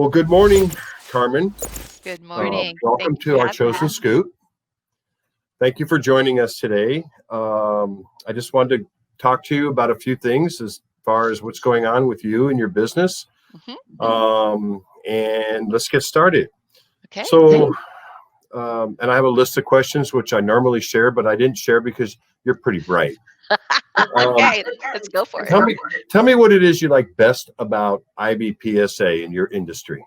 Well, good morning, Carmen. Good morning. Welcome to our Chosen Scoop. Thank you for joining us today. I just wanted to talk to you about a few things as far as what's going on with you and your business. And let's get started. Okay. So, and I have a list of questions which I normally share, but I didn't share because you're pretty bright. Okay, let's go for it. Tell me what it is you like best about IbpSA in your industry.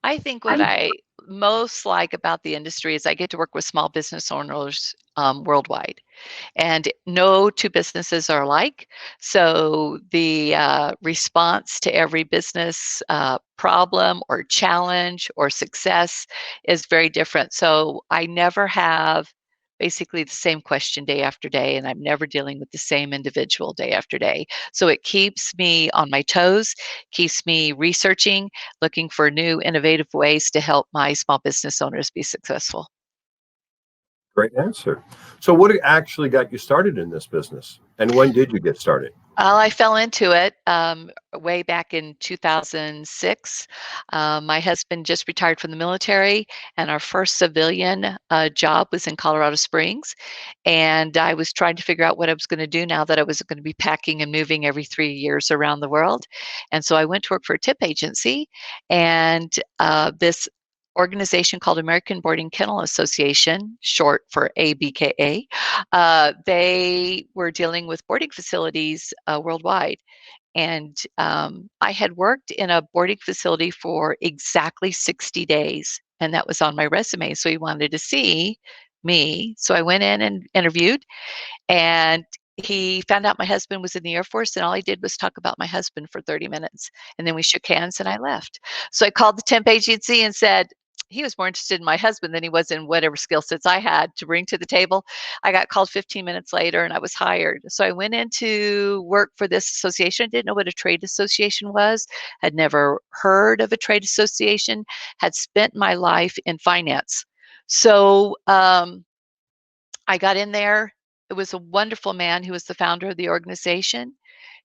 I think what I most like about the industry is I get to work with small business owners worldwide, and no two businesses are alike. So the response to every business problem or challenge or success is very different. So I never have basically the same question day after day, and I'm never dealing with the same individual day after day. So it keeps me on my toes, keeps me researching, looking for new innovative ways to help my small business owners be successful. Great answer. So what actually got you started in this business, and when did you get started? I fell into it way back in 2006. My husband just retired from the military, and our first civilian job was in Colorado Springs. And I was trying to figure out what I was going to do now that I was going to be packing and moving every 3 years around the world. And so I went to work for a tip agency, and this organization called American Boarding Kennel Association, short for ABKA. They were dealing with boarding facilities worldwide. And I had worked in a boarding facility for exactly 60 days, and that was on my resume. So he wanted to see me. So I went in and interviewed, and he found out my husband was in the Air Force, and all he did was talk about my husband for 30 minutes. And then we shook hands and I left. So I called the temp agency and said, he was more interested in my husband than he was in whatever skill sets I had to bring to the table. I got called 15 minutes later and I was hired. So I went into work for this association. I didn't know what a trade association was, had never heard of a trade association, had spent my life in finance. So I got in there. It was a wonderful man who was the founder of the organization.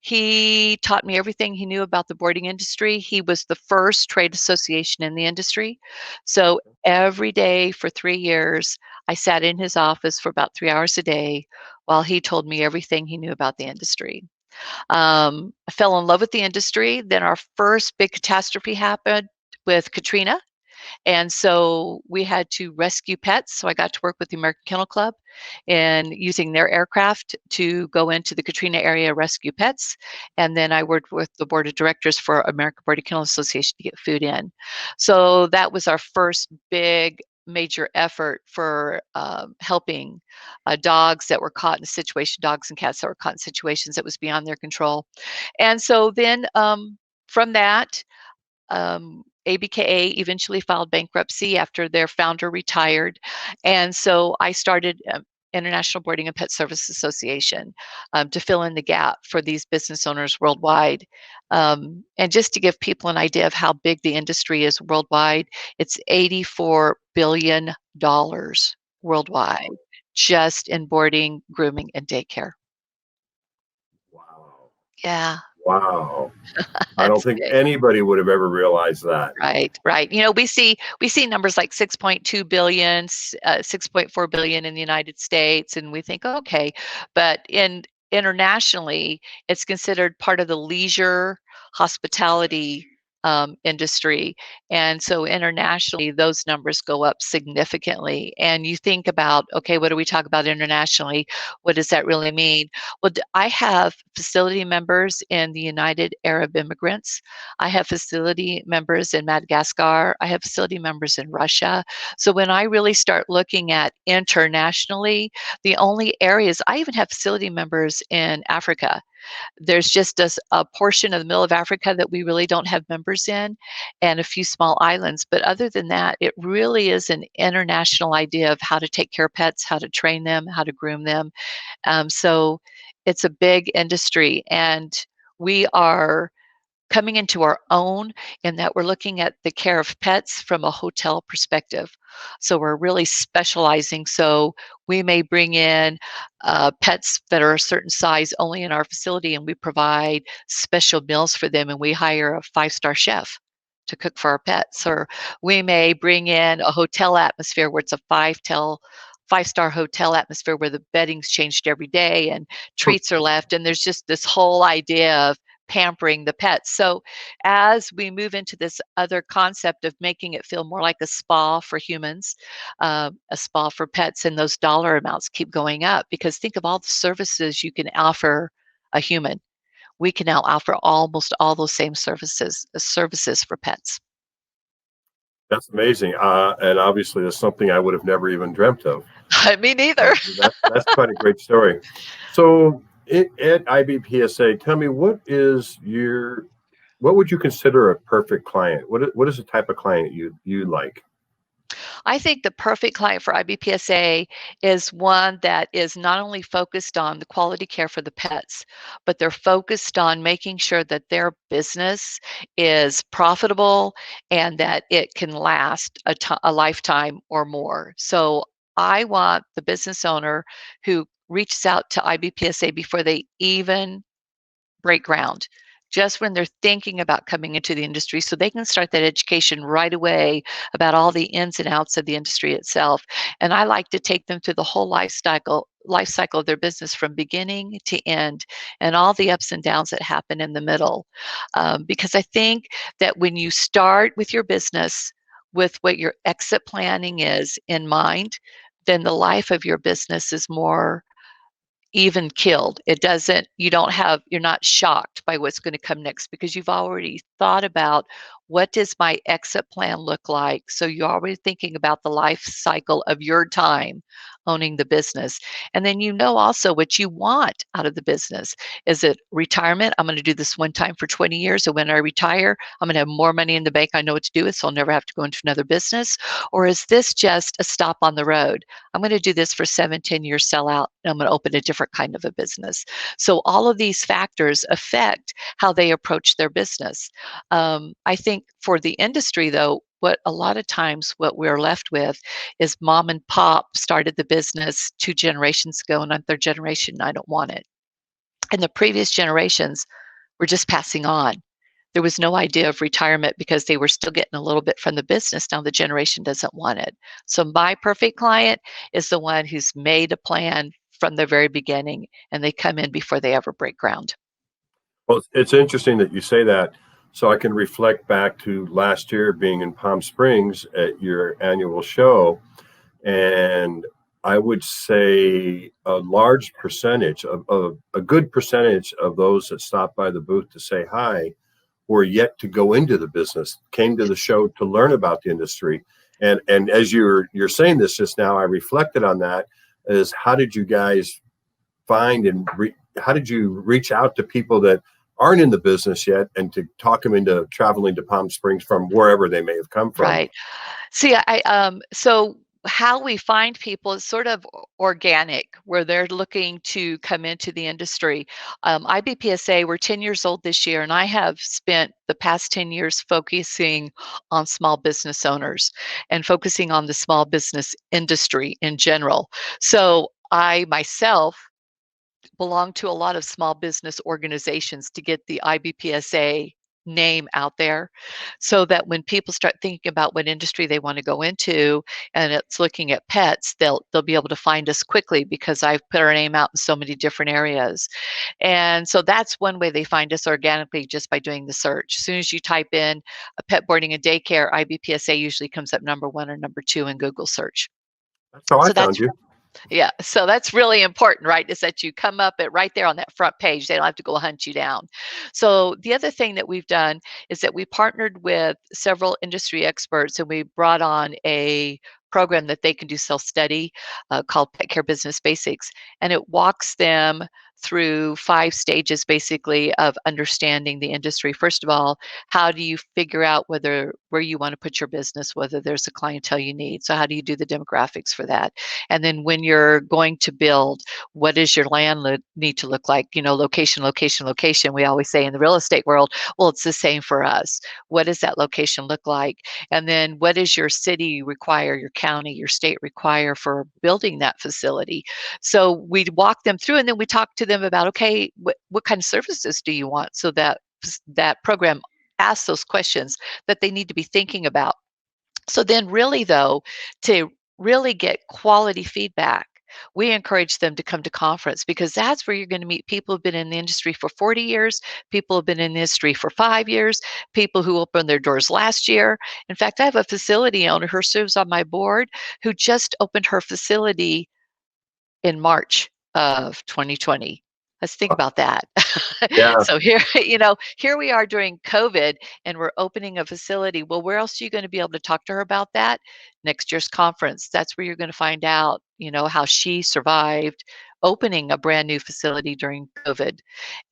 He taught me everything he knew about the boarding industry. He was the first trade association in the industry. So every day for 3 years, I sat in his office for about 3 hours a day while he told me everything he knew about the industry. I fell in love with the industry. Then our first big catastrophe happened with Katrina. And so we had to rescue pets. So I got to work with the American Kennel Club and using their aircraft to go into the Katrina area, rescue pets. And then I worked with the board of directors for American Boarding Kennel Association to get food in. So that was our first big major effort for helping dogs that were caught in a situation, dogs and cats that were caught in situations that was beyond their control. And so then from that, ABKA eventually filed bankruptcy after their founder retired. And so I started International Boarding and Pet Service Association to fill in the gap for these business owners worldwide. And just to give people an idea of how big the industry is worldwide, it's $84 billion worldwide just in boarding, grooming, and daycare. Wow. Yeah. Wow. I don't think anybody would have ever realized that. Right. You know, we see numbers like 6.2 billion, 6.4 billion in the United States, and we think, okay, but internationally, it's considered part of the leisure hospitality industry. And so internationally, those numbers go up significantly. And you think about, okay, what do we talk about internationally? What does that really mean? Well, I have facility members in the United Arab Immigrants. I have facility members in Madagascar. I have facility members in Russia. So when I really start looking at internationally, the only areas, I even have facility members in Africa. There's just a portion of the middle of Africa that we really don't have members in, and a few small islands. But other than that, it really is an international idea of how to take care of pets, how to train them, how to groom them. So it's a big industry, and we are coming into our own in that we're looking at the care of pets from a hotel perspective. So we're really specializing. So we may bring in pets that are a certain size only in our facility, and we provide special meals for them, and we hire a 5-star chef to cook for our pets, or we may bring in a hotel atmosphere where it's a five-star hotel atmosphere where the bedding's changed every day and treats are left, and there's just this whole idea of pampering the pets. So as we move into this other concept of making it feel more like a spa for humans, a spa for pets, and those dollar amounts keep going up, because think of all the services you can offer a human. We can now offer almost all those same services for pets. That's amazing. And obviously, that's something I would have never even dreamt of. Me neither. That's quite a great story. So, at IBPSA, tell me, what would you consider a perfect client? What is the type of client you like? I think the perfect client for IBpSA is one that is not only focused on the quality care for the pets, but they're focused on making sure that their business is profitable and that it can last a lifetime or more. So I want the business owner who reaches out to IBpSA before they even break ground, just when they're thinking about coming into the industry, so they can start that education right away about all the ins and outs of the industry itself. And I like to take them through the whole life cycle of their business from beginning to end, and all the ups and downs that happen in the middle. Because I think that when you start with your business with what your exit planning is in mind, then the life of your business is more even killed. You're not shocked by what's going to come next, because you've already thought about, what does my exit plan look like? So you're already thinking about the life cycle of your time owning the business. And then you know also what you want out of the business. Is it retirement? I'm going to do this one time for 20 years, and when I retire, I'm going to have more money in the bank. I know what to do with, so I'll never have to go into another business. Or is this just a stop on the road? I'm going to do this for 7, 10 years, sell out, and I'm going to open a different kind of a business. So all of these factors affect how they approach their business. I think for the industry, though, what a lot of times what we're left with is mom and pop started the business 2 generations ago, and on third generation, I don't want it. And the previous generations were just passing on. There was no idea of retirement because they were still getting a little bit from the business. Now the generation doesn't want it. So my perfect client is the one who's made a plan from the very beginning, and they come in before they ever break ground. Well, it's interesting that you say that. So I can reflect back to last year being in Palm Springs at your annual show. And I would say a large percentage of a good percentage of those that stopped by the booth to say hi were yet to go into the business, came to the show to learn about the industry. And as you're saying this just now, I reflected on that. Is how did you guys find and how did you reach out to people that aren't in the business yet, and to talk them into traveling to Palm Springs from wherever they may have come from? Right. See, so how we find people is sort of organic, where they're looking to come into the industry. IBPSA, we're 10 years old this year, and I have spent the past 10 years focusing on small business owners and focusing on the small business industry in general. So I myself belong to a lot of small business organizations to get the IBPSA name out there, so that when people start thinking about what industry they want to go into and it's looking at pets, they'll be able to find us quickly, because I've put our name out in so many different areas. And so that's one way they find us organically, just by doing the search. As soon as you type in a pet boarding and daycare, IBPSA usually comes up number 1 or number 2 in Google search. That's how I So found that's you. Yeah, so that's really important, right? Is that you come up at right there on that front page. They don't have to go hunt you down. So the other thing that we've done is that we partnered with several industry experts, and we brought on a program that they can do self-study called Pet Care Business Basics. And it walks them through 5 stages basically of understanding the industry. First of all, how do you figure out where you want to put your business, whether there's a clientele you need? So how do you do the demographics for that? And then when you're going to build, what does your land need to look like? Location, location, location. We always say in the real estate world, well, it's the same for us. What does that location look like? And then what does your city require, your county, your state require for building that facility? So we walk them through, and then we talk to them about, okay, what kind of services do you want? So that program ask those questions that they need to be thinking about. So then really though, to really get quality feedback, we encourage them to come to conference, because that's where you're going to meet people who've been in the industry for 40 years, people who've been in the industry for 5 years, people who opened their doors last year. In fact, I have a facility owner who serves on my board who just opened her facility in March of 2020. Let's think about that. Yeah. So here, here we are during COVID and we're opening a facility. Well, where else are you going to be able to talk to her about that? Next year's conference. That's where you're going to find out, how she survived opening a brand new facility during COVID.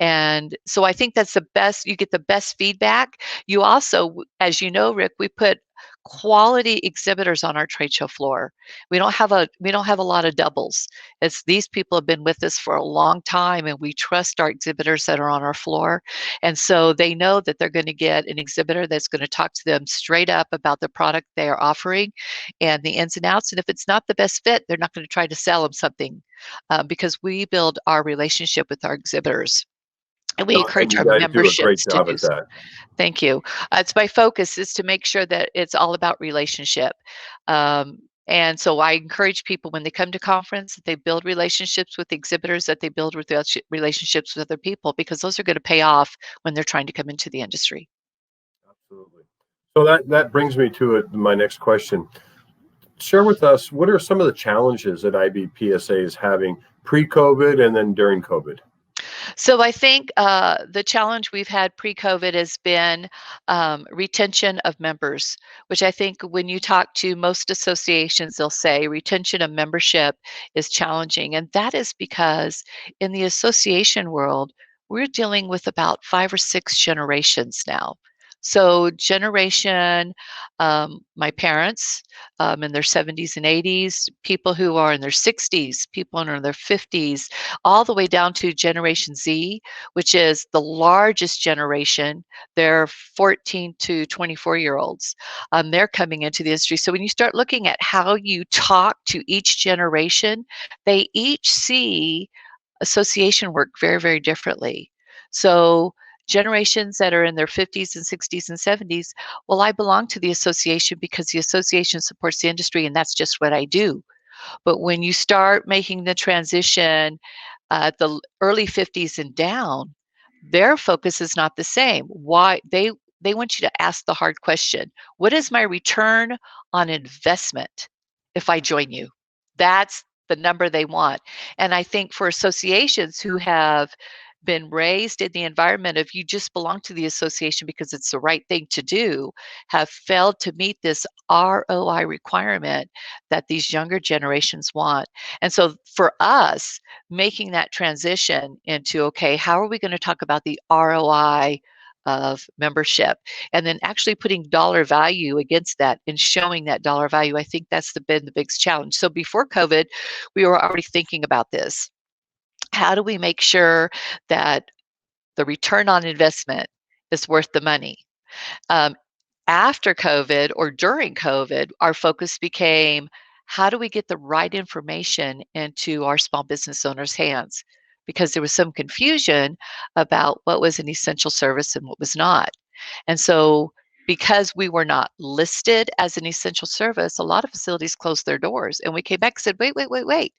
And so I think that's the best, you get the best feedback. You also, as you know, Rick, we put quality exhibitors on our trade show floor. We don't have a lot of doubles. It's these people have been with us for a long time, and we trust our exhibitors that are on our floor. And so they know that they're going to get an exhibitor that's going to talk to them straight up about the product they are offering and the ins and outs. And if it's not the best fit, they're not going to try to sell them something, because we build our relationship with our exhibitors. And we And encourage you our guys do a great memberships to job do at so. that. Thank you. It's my focus is to make sure that it's all about relationship. And so I encourage people when they come to conference that they build relationships with exhibitors, that they build relationships with other people, because those are going to pay off when they're trying to come into the industry. Absolutely. So that brings me to my next question. Share with us, what are some of the challenges that IBpSA is having pre-COVID and then during COVID? So I think the challenge we've had pre-COVID has been retention of members, which I think when you talk to most associations, they'll say retention of membership is challenging. And that is because in the association world, we're dealing with about 5 or 6 generations now. So my parents in their 70s and 80s, people who are in their 60s, people in their 50s, all the way down to Generation Z, which is the largest generation. They're 14 to 24-year-olds. They're coming into the industry. So when you start looking at how you talk to each generation, they each see association work very, very differently. So generations that are in their 50s and 60s and 70s, well, I belong to the association because the association supports the industry and that's just what I do. But when you start making the transition at the early 50s and down, their focus is not the same. Why they want you to ask the hard question. What is my return on investment if I join you? That's the number they want. And I think for associations who have been raised in the environment of you just belong to the association because it's the right thing to do, have failed to meet this ROI requirement that these younger generations want. And so for us, making that transition into, okay, how are we going to talk about the ROI of membership, and then actually putting dollar value against that and showing that dollar value, I think that's been the biggest challenge. So before COVID, we were already thinking about this. How do we make sure that the return on investment is worth the money? Um, After COVID or during COVID, our focus became how do we get the right information into our small business owners' hands? Because there was some confusion about what was an essential service and what was not. And so, because we were not listed as an essential service, a lot of facilities closed their doors. And we came back and said, wait, wait, wait, wait.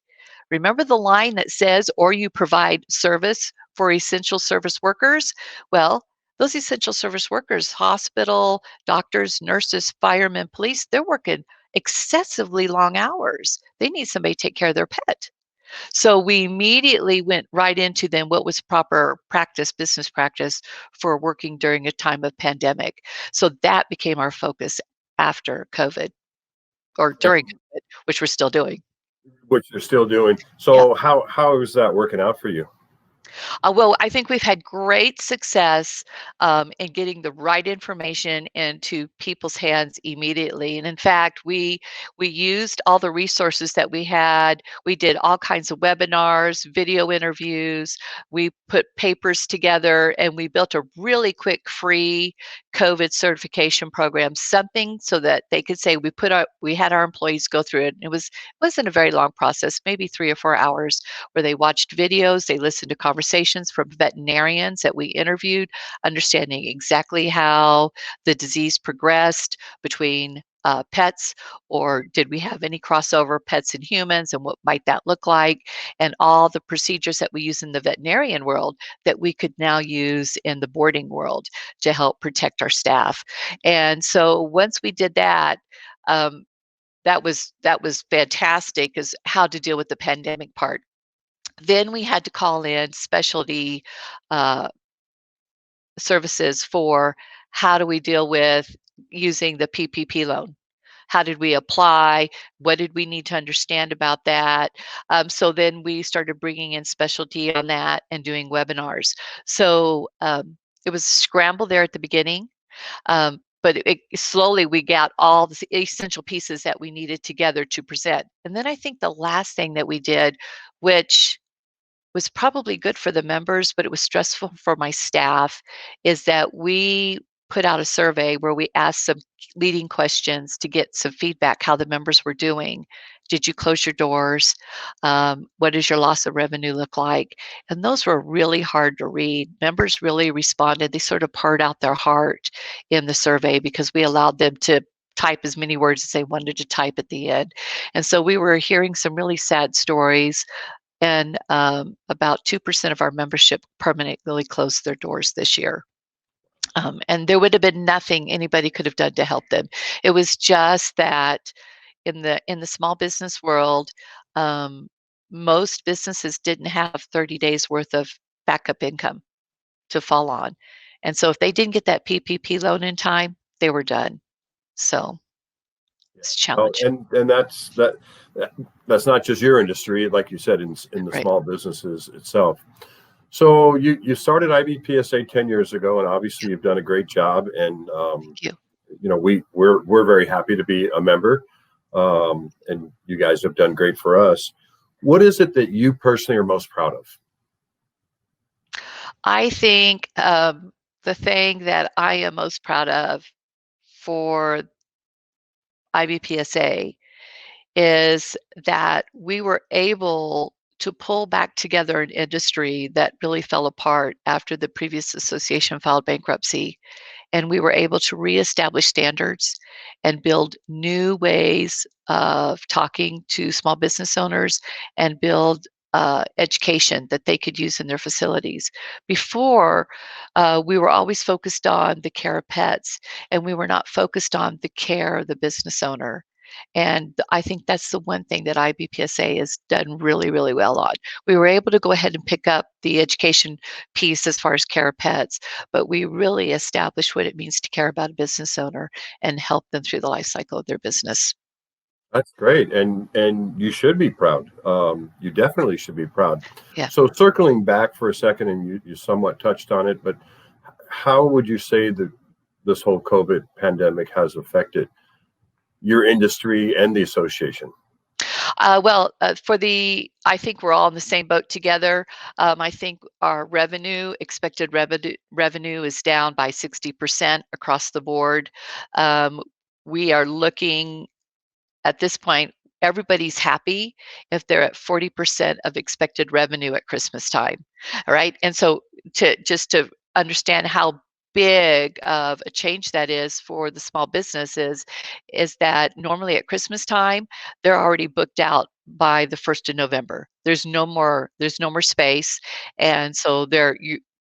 Remember the line that says, or you provide service for essential service workers? Well, those essential service workers, hospital, doctors, nurses, firemen, police, they're working excessively long hours. They need somebody to take care of their pet. So we immediately went right into then what was proper practice, business practice for working during a time of pandemic. So that became our focus after COVID or during COVID, which we're still doing. Which you're still doing. Yeah. So how is that working out for you? Well, I think we've had great success in getting the right information into people's hands immediately. And in fact, we used all the resources that we had. We did all kinds of webinars, video interviews. We put papers together, and we built a really quick free COVID certification program. Something so that they could say we had our employees go through it. Wasn't a very long process, maybe 3 or 4 hours, where they watched videos, they listened to conversations conversations from veterinarians that we interviewed, understanding exactly how the disease progressed between pets, or did we have any crossover pets and humans, and what might that look like, and all the procedures that we use in the veterinarian world that we could now use in the boarding world to help protect our staff. And so once we did that, um, that was fantastic, is how to deal with the pandemic part. Then we had to call in specialty uh, services for how do we deal with using the PPP loan. How did we apply? What did we need to understand about that? So then we started bringing in specialty on that and doing webinars. So it was a scramble there at the beginning, but slowly we got all the essential pieces that we needed together to present. And then I think the last thing that we did, which was probably good for the members, but it was stressful for my staff, is that we put out a survey where we asked some leading questions to get some feedback how the members were doing. Did you close your doors? What does your loss of revenue look like? And those were really hard to read. Members really responded. They sort of poured out their heart in the survey because we allowed them to type as many words as they wanted to type at the end. And so we were hearing some really sad stories, and about 2% of our membership permanently closed their doors this year. And there would have been nothing anybody could have done to help them. It was just that in the small business world, um, most businesses didn't have 30 days worth of backup income to fall on. And so if they didn't get that PPP loan in time, they were done. So Yeah. it's a Well, challenge. and that's not just your industry, like you said, in the Right. small businesses itself. So you started IBPSA 10 years ago, and obviously you've done a great job. And Thank you. we're very happy to be a member, and you guys have done great for us. What is it that you personally are most proud of? I think the thing that I am most proud of for IBPSA is that we were able to pull back together an industry that really fell apart after the previous association filed bankruptcy, and we were able to reestablish standards and build new ways of talking to small business owners and build education that they could use in their facilities. Before, we were always focused on the care of pets, and we were not focused on the care of the business owner. And I think that's the one thing that IBPSA has done really, really well on. We were able to go ahead and pick up the education piece as far as care of pets, but we really establish what it means to care about a business owner and help them through the life cycle of their business. That's great, and you should be proud. You definitely should be proud. Yeah. So circling back for a second, and you somewhat touched on it, but how would you say that this whole COVID pandemic has affected your industry and the association? Well, I think we're all in the same boat together. I think our expected revenue is down by 60% across the board. Um, we are looking at this point, everybody's happy if they're at 40% of expected revenue at Christmas time. All right. And so to understand how big of a change that is for the small businesses is that normally at Christmas time, they're already booked out by the 1st of November. There's no more space. And so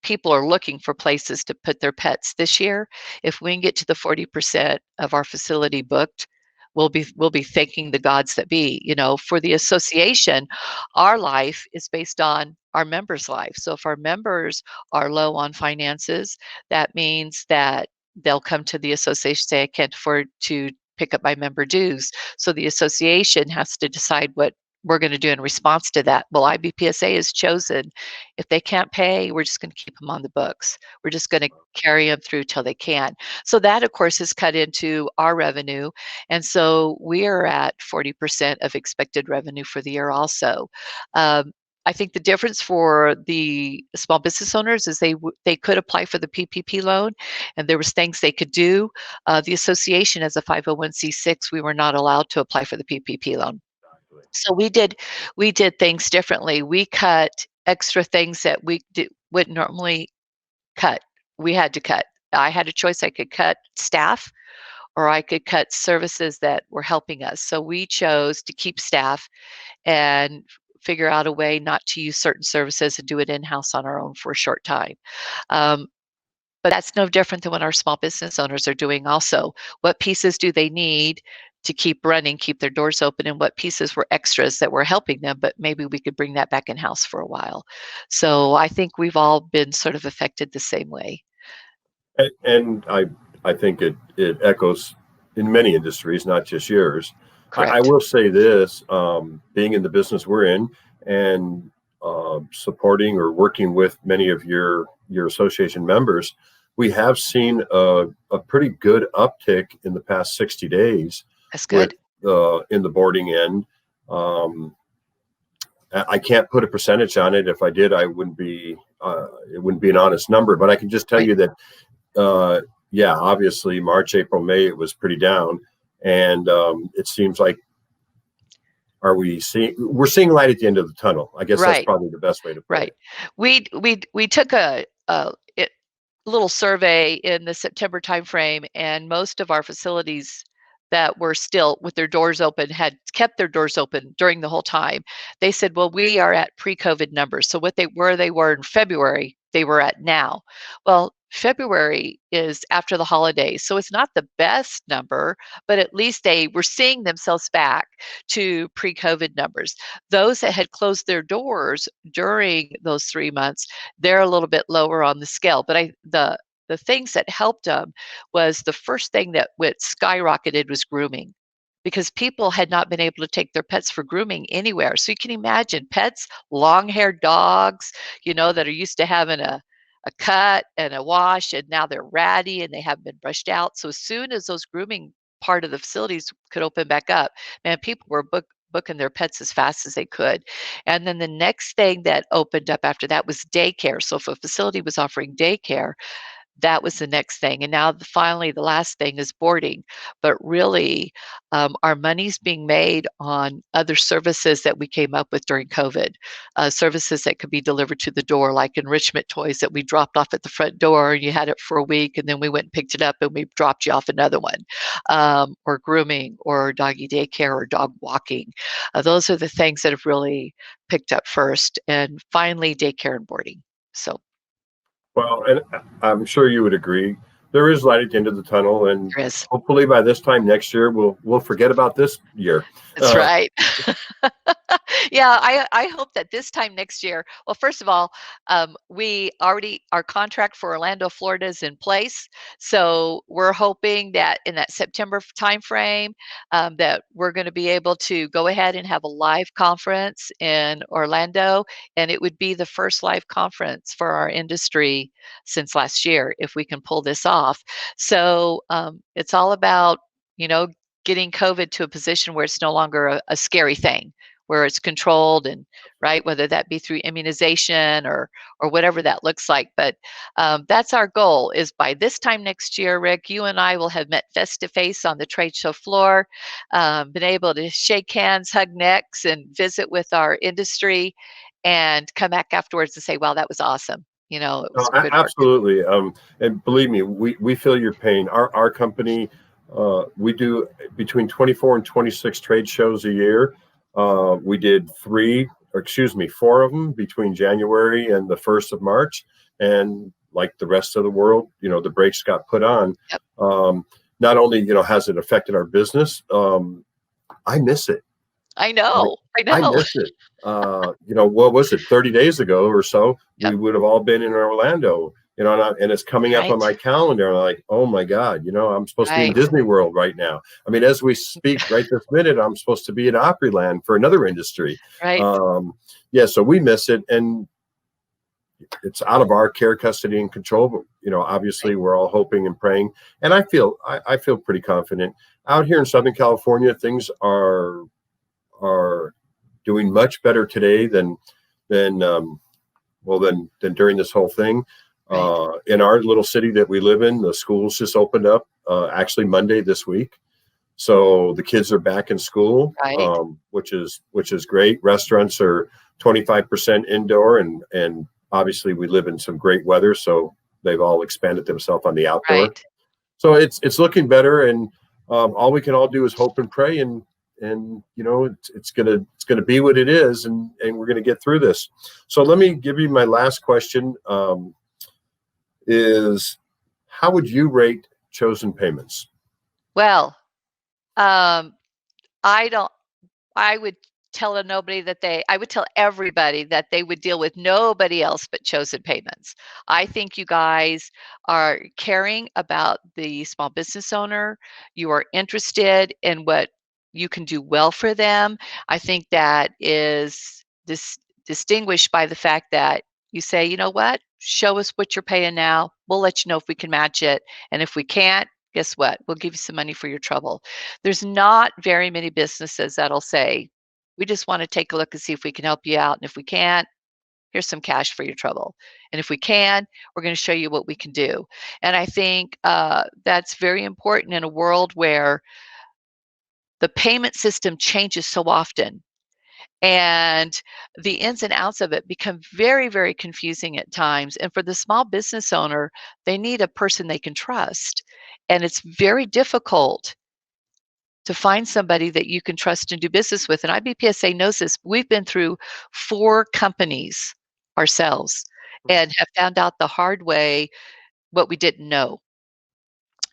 people are looking for places to put their pets this year. If we can get to the 40% of our facility booked, we'll be thanking the gods that be. For the association, our life is based on our members' life. So if our members are low on finances, that means that they'll come to the association, say, I can't afford to pick up my member dues. So the association has to decide what we're going to do in response to that. Well, IBPSA has chosen, if they can't pay, we're just going to keep them on the books. We're just going to carry them through till they can. So that, of course, is cut into our revenue. And so we are at 40% of expected revenue for the year also. I think the difference for the small business owners is they could apply for the PPP loan, and there was things they could do. The association, as a 501c6, we were not allowed to apply for the PPP loan. So we did things differently. We cut extra things that wouldn't normally cut. We had to cut. I had a choice. I could cut staff or I could cut services that were helping us. So we chose to keep staff and figure out a way not to use certain services and do it in-house on our own for a short time. Um, but that's no different than what our small business owners are doing also. What pieces do they need to keep running, keep their doors open, and what pieces were extras that were helping them, but maybe we could bring that back in-house for a while. So I think we've all been sort of affected the same way. And I think it echoes in many industries, not just yours. I Correct. will say this, being in the business we're in and supporting or working with many of your association members, we have seen a pretty good uptick in the past 60 days That's with good. in the boarding end. I can't put a percentage on it. If I did, I wouldn't be it wouldn't be an honest number. But I can just tell Right. you that yeah, obviously March, April, May it was pretty down, and it seems like we're seeing light at the end of the tunnel. I guess that's Right. probably the best way to put Right. it. We took a little survey in the September timeframe, and most of our facilities that were still with their doors open had kept their doors open during the whole time. They said, well, we are at pre-COVID numbers. So what they were in February, they were at now. Well, February is after the holidays, so it's not the best number, but at least they were seeing themselves back to pre-COVID numbers. Those that had closed their doors during those 3 months, they're a little bit lower on the scale. But the things that helped them was the first thing that went skyrocketed was grooming, because people had not been able to take their pets for grooming anywhere. So you can imagine pets, long-haired dogs, that are used to having a cut and a wash, and now they're ratty and they haven't been brushed out. So as soon as those grooming part of the facilities could open back up, man, people were booking their pets as fast as they could. And then the next thing that opened up after that was daycare. So if a facility was offering daycare, that was the next thing. And now finally, the last thing is boarding. But really, our money's being made on other services that we came up with during COVID, services that could be delivered to the door, like enrichment toys that we dropped off at the front door, and you had it for a week, and then we went and picked it up and we dropped you off another one, or grooming, or doggy daycare, or dog walking. Those are the things that have really picked up first, and finally, daycare and boarding. So Well, and I'm sure you would agree. There is light at the end of the tunnel, and there is. hopefully by this time next year we'll forget about this year. That's right. Yeah, I hope that this time next year. Well, first of all, our contract for Orlando, Florida is in place. So we're hoping that in that September timeframe, that we're going to be able to go ahead and have a live conference in Orlando. And it would be the first live conference for our industry since last year, if we can pull this off. So it's all about, you know, getting COVID to a position where it's no longer a scary thing, where it's controlled, and right, whether that be through immunization or whatever that looks like. But that's our goal, is by this time next year, Rick, you and I will have met face to face on the trade show floor, been able to shake hands, hug necks, and visit with our industry, and come back afterwards and say, wow, that was awesome. It was good work. Absolutely. And believe me, we feel your pain. Our company, we do between 24 and 26 trade shows a year. We did four of them between January and the 1st of March. And like the rest of the world, the brakes got put on. Yep. Not only, has it affected our business, I miss it. I know. I miss it. What was it, 30 days ago or so, Yep. we would have all been in Orlando, and it's coming up on my calendar. I'm like, oh my God, I'm supposed to be in Disney World right now. I mean, as we speak right this minute, I'm supposed to be at Opryland for another industry. Right. Yeah, so we miss it, and it's out of our care, custody, and control. But, obviously we're all hoping and praying. And I feel pretty confident. Out here in Southern California, things are doing much better today than during this whole thing. In our little city that we live in, the schools just opened up actually Monday this week. So the kids are back in school, Right. which is great. Restaurants are 25% indoor, and obviously we live in some great weather, so they've all expanded themselves on the outdoor. Right. So it's looking better, and all we can all do is hope and pray, and it's gonna be what it is, and we're gonna get through this. So let me give you my last question. Is how would you rate chosen payments? Well, um, I don't I would tell nobody that I would tell everybody that they would deal with nobody else but chosen payments. I think you guys are caring about the small business owner. You are interested in what you can do well for them. I think that is distinguished by the fact that you say, you know what, show us what you're paying now. We'll let you know if we can match it. And if we can't, guess what? We'll give you some money for your trouble. There's not very many businesses that'll say, we just want to take a look and see if we can help you out. And if we can't, here's some cash for your trouble. And if we can, we're going to show you what we can do. And I think that's very important in a world where the payment system changes so often. And the ins and outs of it become very, very confusing at times. And for the small business owner, they need a person they can trust. And it's very difficult to find somebody that you can trust and do business with. And IBPSA knows this. We've been through 4 companies ourselves and have found out the hard way what we didn't know.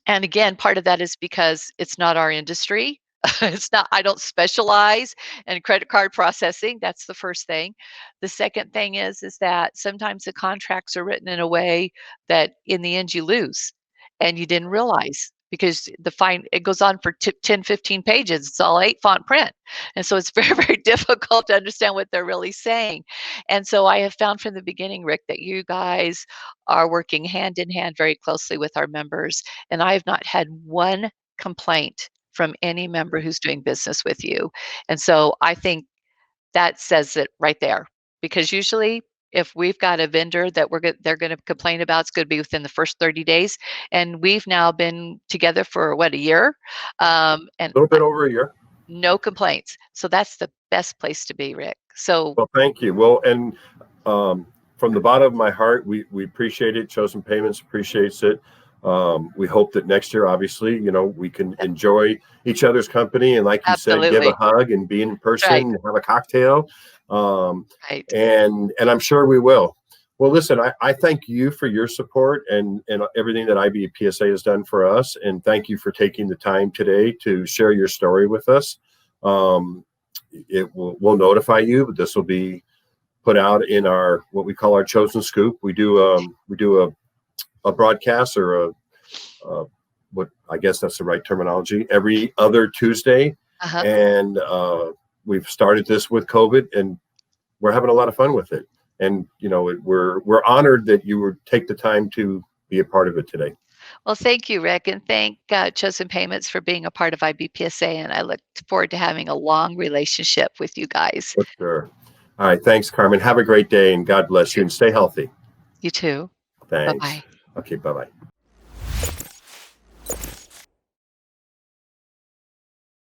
And again, part of that is because it's not our industry. It's not, I don't specialize in credit card processing. That's the first thing. The second thing is that sometimes the contracts are written in a way that in the end you lose and you didn't realize because the fine it goes on for 10, 15 pages. It's all 8 font print. And so it's very, very difficult to understand what they're really saying. And so I have found from the beginning, Rick, that you guys are working hand in hand very closely with our members. And I have not had one complaint from any member who's doing business with you. And so I think that says it right there. Because usually if we've got a vendor that they're going to complain about, it's going to be within the first 30 days. And we've now been together for what, a year? And A little bit over a year. no complaints. So that's the best place to be, Rick. So Well, thank you. Well, and from the bottom of my heart, we appreciate it. Chosen Payments appreciates it. We hope that next year, obviously, we can enjoy each other's company and, like you said, give a absolutely. hug and be in person Right. and have a cocktail. Right. And I'm sure we will. Well, listen, I thank you for your support and everything that IBPSA has done for us. And thank you for taking the time today to share your story with us. We'll notify you, but this will be put out in our what we call our chosen scoop. We do a broadcast or what I guess that's the right terminology every other Tuesday, Uh-huh. and we've started this with COVID, and we're having a lot of fun with it. And we're honored that you would take the time to be a part of it today. Well, thank you, Rick, and thank Chosen Payments for being a part of IBPSA. And I look forward to having a long relationship with you guys. For sure. All right, thanks, Carmen. Have a great day, and God bless you, and stay healthy. You too. Thanks. Bye-bye. Okay, bye bye.